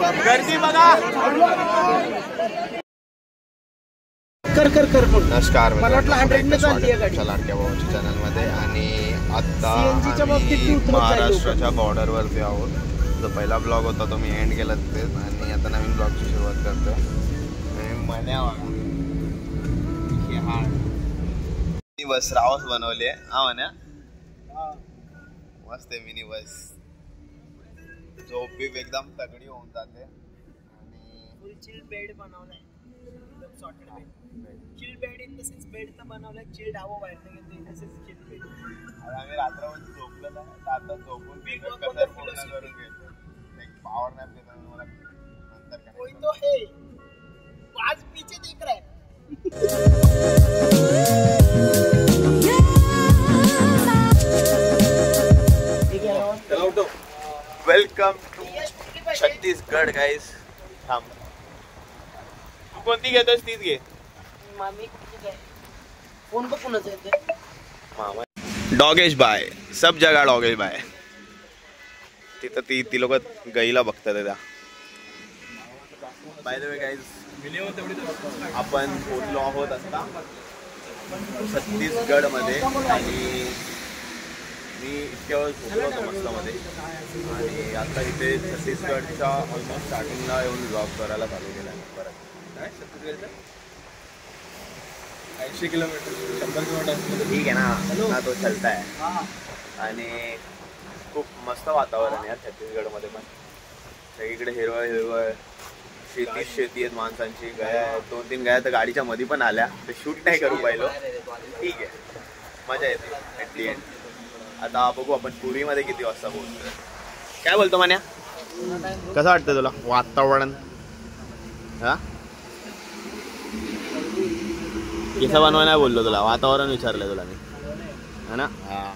गर्दी बघा. कर नमस्कार, मला वाटलं 100 ने चालली आहे गाडी लाडक्या भाऊच्या चॅनल मध्ये. आणि आता आम्ही महाराष्ट्राच्या बॉर्डरवरती आहोत. जो पहिला ब्लॉग होता तो मी एंड केला तिथे, आणि आता नवीन ब्लॉगची सुरुवात करतो. मिनी बस रावस बनवली आहे. हा म्हण्या मस्त आहे मिनी बस. झोप बी एकदम तगडी होऊन जाते. आणि फुल चिल बेड बनवलाय, एकदम sorted bed. Chill bed in the sense bed तर बनवलाय, चिल हवा बाहेर निघते in the sense chill bed. आम्ही रात्रभर झोपलो ना, आता झोपून कसं पूर्ण करून घेतो. एक पॉवर नॅप देतो मला नंतर. कोई तो है आज पीछे देख रहा है. वेलकम टू छत्तीसगड गाईस. थांब, तू कोणती घेतोस तीच घे. फोन बघ कुणाचा येते. डॉगेश बाय, सब जगा डॉगेश बाय. तिथं ती लोक गाईला बघतात त्या. बाय द वे गाईज, आपण पोहोचलो आहोत आता छत्तीसगड मध्ये. आणि मी इतक्या वेळ झोपलो होतो मस्त मध्ये, आणि आता इथे छत्तीसगडच्या ऑलमोस्ट स्टार्टिंगला येऊन ब्लॉग करायला चालू केला आहे. परत काय छत्तीसगडचं 80 किलोमीटर 100 किलोमीटर ठीक आहे ना, तो चलता आहे. आणि खूप मस्त वातावरण आहे यार छत्तीसगडमध्ये पण. सगळीकडे हिरवळ, शेती आहेत माणसांची. गाया 2-3 गाया तर गाडीच्या मध्ये पण आल्या. ते शूट नाही करू पाहिलो, ठीक आहे, मजा येते ॲट दी एंड. आता बघू आपण पुरीमध्ये किती वाजता पोहोचतो. काय बोलतो मान्या, कसं वाटतं तुला वातावरण? हा, कसं बनवा नाही बोललो तुला, वातावरण विचारलंय तुला मी, है ना. हा,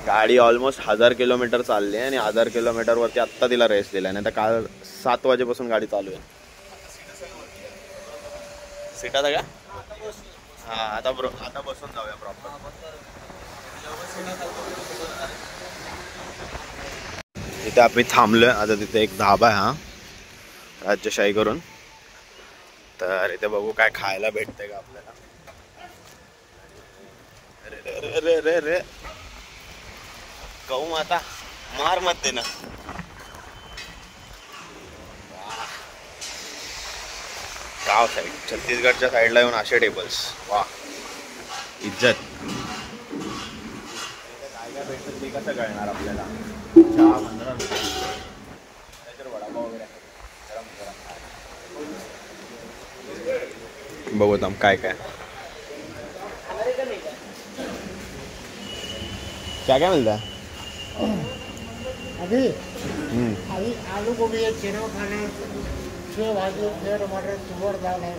गाडी ऑलमोस्ट 1000 किलोमीटर चालली आहे. आणि 1000 किलोमीटर वरती आत्ता तिला रेस्ट दिला. नाही तर काल 7 वाजेपासून गाडी चालू आहे. सीटा का? हा, आता बसून जाऊया प्रॉपर. इथे आम्ही थांबलोय आता. तिथे एक धाबा आहे, हा राज्यशाही करून. तर इथे बघू काय खायला भेटतंय का आपल्याला. रे रे रे गहू माता मार मत दे ना. गाव साईड, छत्तीसगडच्या साईडला येऊन असे टेबल्स. वा, इज्जत. काय काय भेटतं ते कसं कळणार आपल्याला. चहा 15 रुपये, त्याच्यावर वडापाव वगैरे बघू थांब काय काय क्या क्या मिलता है अभी आलू गोभी है, चना खाना है, 6 भाजी, 6 टमाटर, तुअर दाल है.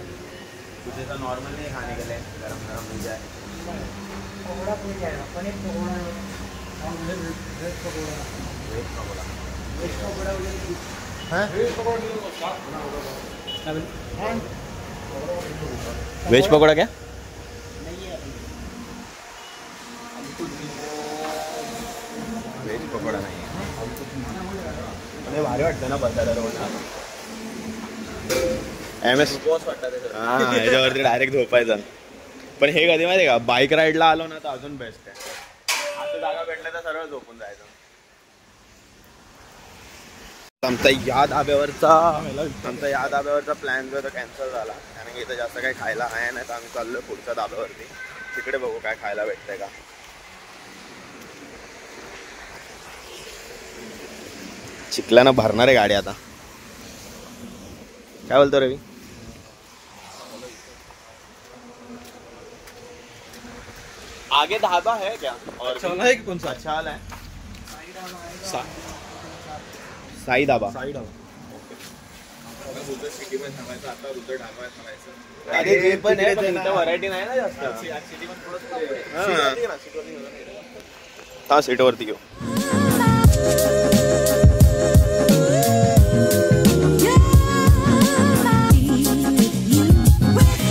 कुछ ऐसा नॉर्मल नहीं खाने के लिए, गरम गरम मिल जाए. पकौड़ा मिल जाएगा, पनीर पकौड़ा है और veg pakora. Veg pakora, veg pakora हाँ वेज पकौड़ा. वेज पकौड़ा क्या नहीं है, वेज पकौड़ा नाही आहे. भारी वाटतं ना बसायला रोडला. MS हा, याच्यावरती डायरेक्ट झोपायचं. पण हे कधी माहिती आहे का, बाईक राईडला आलो ना तर अजून बेस्ट आहे. असं जागा भेटलं तर सरळ झोपून जायचं. आमचा या धाब्यावरचा प्लॅन जो कॅन्सल झाला, कारण की इथं जास्त काही खायला आहे नाही. तर आम्ही चाललो पुढच्या धाब्यावरती. तिकडे बघू काय खायला भेटतंय का. चिखलानं भरणार आहे गाडी आता. काय बोलतो रवी? आगे ढाबा है क्या? और अच्छा वाला है कि कौन सा अच्छा वाला है? साई ढाबा. सिटी मध्ये थांबायचं, आता उद्धव ढाबा थांबायचं. अरे जे पण आहे, पण इथं व्हरायटी नाही ना जास्त. सिटी मध्ये थोडं हा, सीटवरती घेऊ.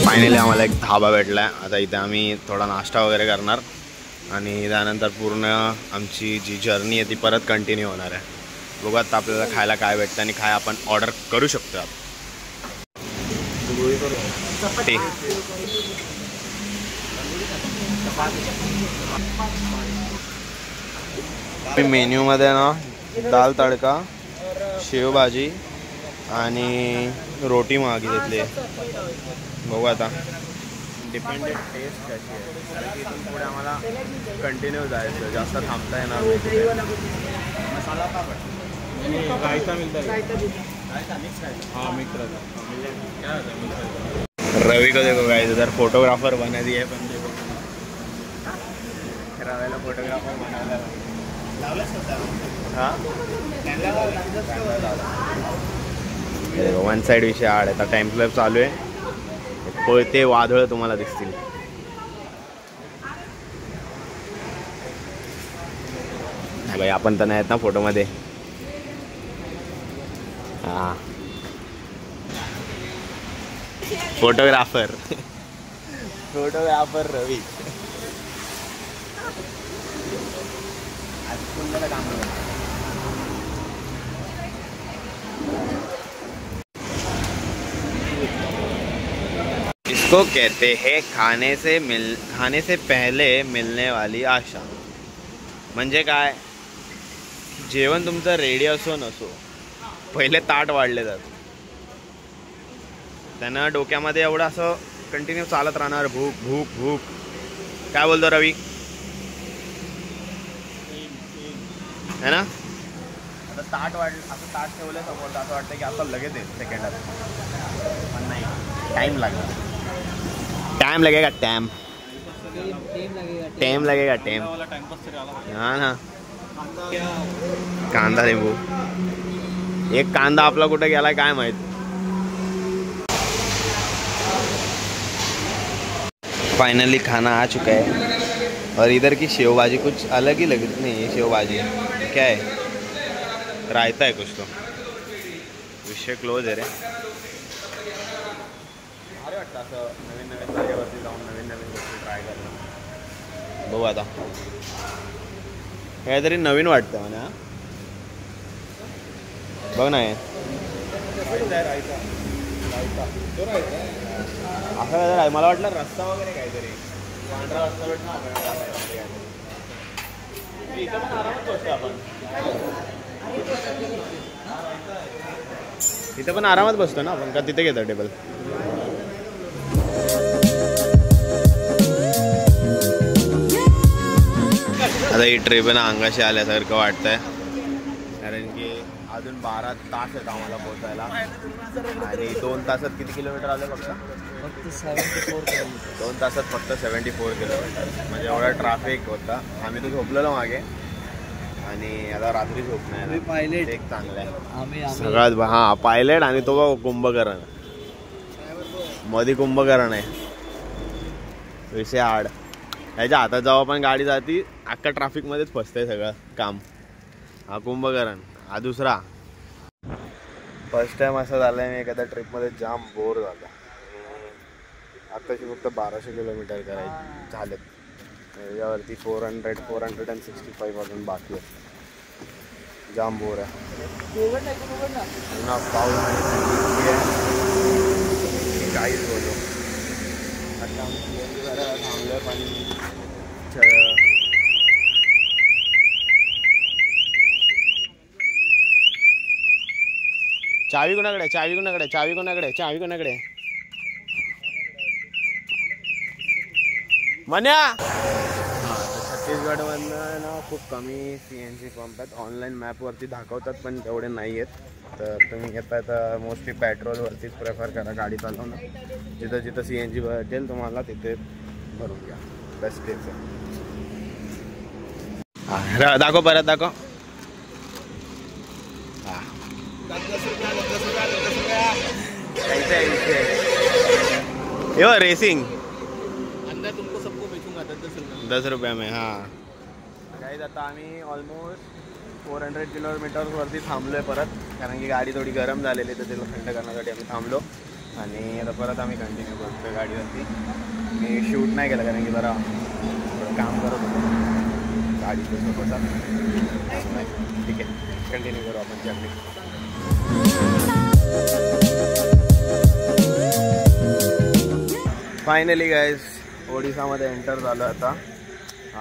फायनली आम्हाला एक धाबा भेटला आहे. आता इथे आम्ही थोडा नाश्ता वगैरे करणार आणि त्यानंतर पूर्ण आमची जी जर्नी आहे ती परत कंटिन्यू होणार आहे. बघू आता आपल्याला खायला काय भेटतं आणि काय आपण ऑर्डर करू शकतो. मेन्यूमध्ये ना दाल तडका, शेवभाजी आणि रोटी मागितली. बघू आता डिपेंडेड टेस्ट कशी आहे, कारण की इथून पुढे आम्हाला कंटिन्यू जायचं, जास्त थांबता येणार नाही. मसाला का रायता रवि को देखो गाइस, इधर फोटोग्राफर बना दिए पण देखो रव्याला फोटोग्राफर बनायला हां वन साईड विषय आड आहे. आता टाइम क्लब चालू आहे. कोयते वादळ तुम्हाला दिसतील. नाही भाई आपण तर नाही आहेत ना फोटोमध्ये. हां फोटोग्राफर रवी आज कोणत्याला काम करतो. इसको कहते हैं खाने से पहले मिलने वाली आशा. म्हणजे काय, जेवण तुमचं रेडी असो नसो पहिले ताट वाढले जातं. त्यांना डोक्यामध्ये एवढं असं कंटिन्यू चालत राहणार, भूक भूक भूक. काय बोलतो रवी है ना. आता ताट वाढलं, असं ताट ठेवलं समोर असं वाटतं की असं लगेच आहे सेकंडात, पण नाही, टाइम लागला. टाइम लगेगा, टाइम लगेगा. हाँ ना. कांदा लिंबू, एक कांदा आपला कुठे गेलाय काय माहित. फाइनली खाना आ चुका है और इधर की शेव भाजी कुछ अलग ही लग रही. नहीं ये शेव भाजी क्या है, रायता है कुछ तो. विषय क्लोज आहे रे. अरे वाटतं असं नवीन नवीन जागेवरती जाऊन नवीन नवीन गोष्टी ट्राय करणं. बघू आता काहीतरी नवीन वाटतं म्हणा. बघ ना असं काय, मला वाटलं रस्ता वगैरे काहीतरी पांढरा रस्ता भेटणार. इथं पण आरामात बसतो आपण, इथं पण आरामात बसतो ना आपण, का तिथे घेतो टेबल. आता ही ट्रिप ना अंगाशी आल्यासारखं वाटतंय, कारण की अजून 12 तास आहेत आम्हाला पोहोचायला. आणि 2 तासात किती किलोमीटर आलं फक्त 74 किलोमीटर. 2 तासात फक्त 74 किलोमीटर. म्हणजे एवढा ट्रॅफिक होता. आम्ही तो झोपलेलो मागे आणि आता रात्री झोपणार. पायलट एक चांगला आहे सगळ्यात. हां पायलट आणि तो कुंभकर्ण, मध्ये कुंभकर्ण आहे. विषय आड ह्याच्या हातात जेव्हा पण गाडी जाती अख्खा ट्रॅफिकमध्येच फसतंय सगळं काम. हा कुंभकर्ण, हा दुसरा. फर्स्ट टाइम असं झालं आहे मी एखाद्या ट्रिपमध्ये जाम बोर झाला. आत्ताशी फक्त 1200 किलोमीटर करायचे झालेत. त्याच्यावरती 465 अजून बाकी आहेत. जाम बोर आहे पुन्हा पाऊस काहीच बोलू. आता थांबलं पण चावी कोणाकडे, चावी कोणाकडे, चावी कोणाकडे, चावी कोणाकडे मन्या. हां छत्तीसगडमधनं ना खूप कमी CNG पंप आहेत. ऑनलाईन मॅपवरती दाखवतात पण तेवढे नाही आहेत. तर तुम्ही घेताय तर मोस्टली पेट्रोलवरतीच प्रेफर करा गाडी चालवणं. जिथं जिथं CNG भेटेल तुम्हाला तिथे भरून घ्या. बेस्ट तेच आहे. हां दाखव, परत दाखव. हां यो रेसिंग अंदर तुमको सबको बेचूंगा 10 रुपये में. हां काही आता आम्ही ऑलमोस्ट 400 किलोमीटर्सवरती थांबलो आहे परत, कारण की गाडी थोडी गरम झालेली तर तिला थंड करण्यासाठी आम्ही थांबलो. आणि आता परत आम्ही कंटिन्यू करतो गाडीवरती. मी शूट नाही केलं कारण की जरा काम करत होतो. गाडीच्या सोबत. ठीक आहे, कंटिन्यू करू आपण जर्नी. फायनली गाईज ओडिसामध्ये एंटर झालं आता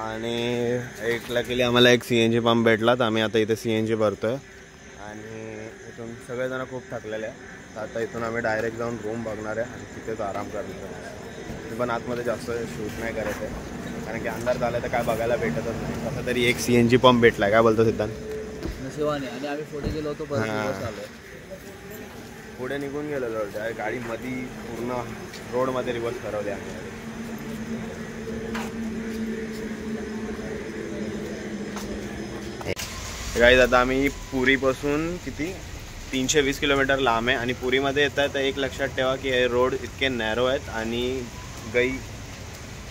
आणि एक लकीली आम्हाला एक CNG पंप भेटला. तर आम्ही आता इथे CNG भरतोय आणि इथून सगळेजण खूप थकलेले आहे. तर आता इथून आम्ही डायरेक्ट जाऊन रूम बघणार आहे आणि तिथेच आराम करणार आहे. मी पण आतमध्ये जास्त शूट नाही करत आहे कारण की अंधार झाला तर काय बघायला भेटतच नाही. कसं तरी एक CNG पंप भेटला. काय बोलतो सिद्धांत? नशिबाने. आणि आम्ही पुढे गेलो होतो, पुढे निघून गेलेलो त्या गाडी मध्ये पूर्ण रोडमध्ये रिवर्स ठरवले आम्ही. गाईज आता आम्ही पुरीपासून किती 320 किलोमीटर लांब आहे आणि पुरीमध्ये येतात. तर एक लक्षात ठेवा की हे रोड इतके नॅरो आहेत आणि गई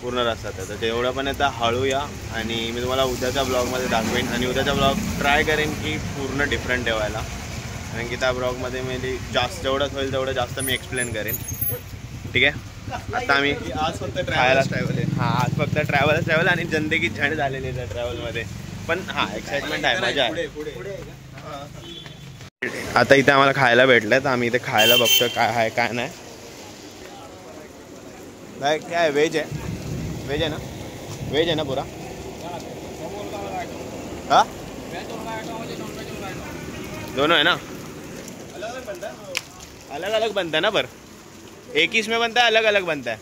पूर्ण रस्त्यात आहे. तर तेवढं पण येतं हळू या आणि मी तुम्हाला उद्याच्या ब्लॉगमध्ये दाखवेन. आणि उद्याचा ब्लॉग ट्राय करेन की पूर्ण डिफरंट ठेवायला कारण की त्या ब्लॉगमध्ये मी जेवढंच होईल तेवढं जास्त मी एक्सप्लेन करेन. ठीक आहे, आता आम्ही आज फक्त ट्रॅव्हलच ट्रॅव्हल आहे. हां, आज फक्त ट्रॅव्हल आणि जिंदगी झंड झालेली आहे त्या ट्रॅव्हलमध्ये. पण हां, एक्साइटमेंट आहे, मजा आहे. आता इथे आम्हाला खायला भेटलं तर आम्ही इथे खायला बघतो काय आहे काय नाही. काय काय व्हेज आहे? व्हेज आहे ना? व्हेज आहे ना पुरा? हाँ, दोनों है ना? अलग अलग बनता है ना? पर एक ही इसमें बनता है, अलग अलग बनता है.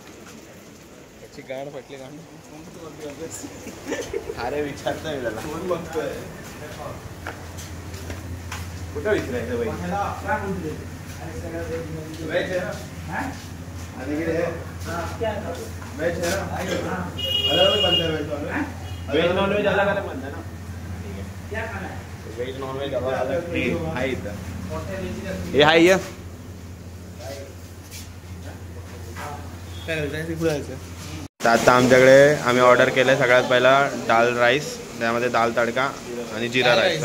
अच्छी गाड़ फटली गाड़. अरे विचारता मी त्याला कुठं विचारायचं बाई? वेज है आणि किती है? वेज है ना? अलग अलग बनता है. वेज नॉन वेज अलग अलग बनता है ना? ठीक है, वेज नॉन वेज अलग अलग आहे इथं. हे हाय ये तर आता आमच्याकडे आम्ही ऑर्डर केलं सगळ्यात पहिला दाल राईस, त्यामध्ये दाल तडका आणि जिरा राईस.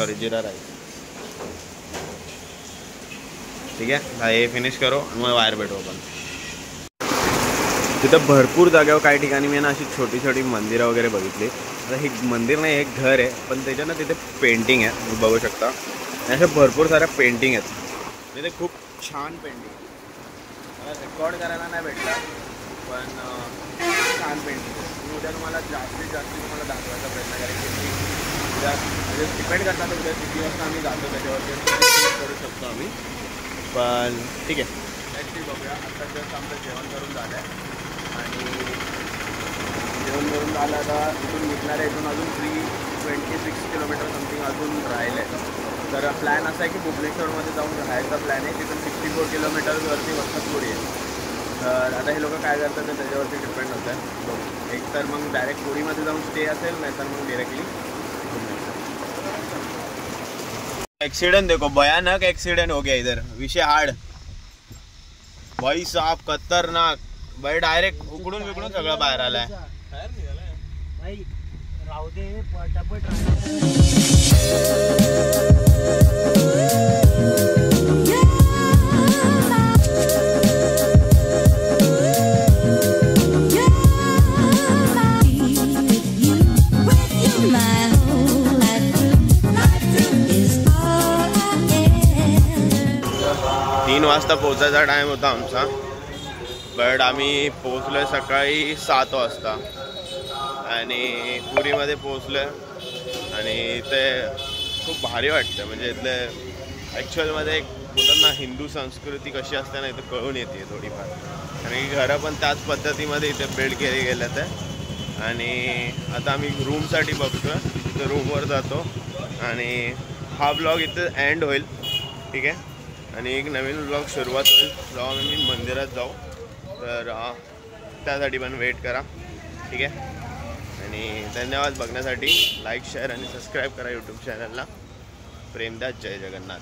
ठीक आहे, हे फिनिश करो आणि मग बाहेर भेटू आपण. तिथं भरपूर जागेवर काही ठिकाणी मी ना अशी छोटी छोटी मंदिरं वगैरे बघितली. आता हे मंदिर नाही, एक घर आहे पण त्याच्यानं तिथे पेंटिंग आहे, तुम्ही बघू शकता. आणि अशा भरपूर साऱ्या पेंटिंग आहेत तिथे, खूप छान पेंटिंग आहे. मला रेकॉर्ड करायला नाही भेटला पण छान पेंटिंग आहे. मी उद्या तुम्हाला जास्तीत जास्त तुम्हाला दाखवायचा प्रयत्न करेन की मी उद्या म्हणजे डिपेंड करतात उद्या किती वाजता आम्ही जातो त्याच्यावरती करू शकतो आम्ही. पण ठीक आहे, नेक्स्ट बघूया. आता जस्ट आमचं जेवण करून झालं आहे आणि जेवण करून झालं आता इथून निघणार आहे. इथून अजून 326 किलोमीटर समथिंग अजून राहिलं आहे. तर प्लॅन असा आहे की भुवनेश्वरमध्ये जाऊन राहायचा प्लॅन आहे. तिथून 64 किलोमीटरवरती वसतपुरी आहे. तर आता हे लोक काय करतात ते त्याच्यावरती डिपेंड होतं आहे. एक तर मग डायरेक्ट पुरीमध्ये जाऊन स्टे असेल, नाही तर मग डिरेक्टली. एक्सीडेंट देखो, भयानक एक्सीडेंट हो गया इधर. विषय हार्ड भाई साहब, खतरनाक भाई. डायरेक्ट उकडून बिकडून सगळं बाहेर आलाय. राहू दे पटापट. 3 वाजता पोहोचायचा टाईम होता आमचा, बट आम्ही पोहोचलो सकाळी 7 वाजता आणि पुरीमध्ये पोहोचलो. आणि इथे खूप भारी वाटतं. म्हणजे इथले ॲक्च्युअलमध्ये एक बोलतात ना हिंदू संस्कृती कशी असते ना, इथं कळून येते थोडीफार. कारण की घरं पण त्याच पद्धतीमध्ये इथे बिल्ड केले गेलं आहे. आणि आता आम्ही रूमसाठी बघतो, इथं रूमवर जातो आणि हा ब्लॉग इथं एंड होईल. ठीक आहे, आणि एक नवीन ब्लॉग सुरुवात होईल जेव्हा मी मंदिरात जाऊ. तर त्यासाठी पण वेट करा. ठीक आहे, आणि धन्यवाद बघण्यासाठी. लाईक, शेअर आणि सबस्क्राईब करा यूट्यूब चॅनलला. प्रेमदास. जय जगन्नाथ.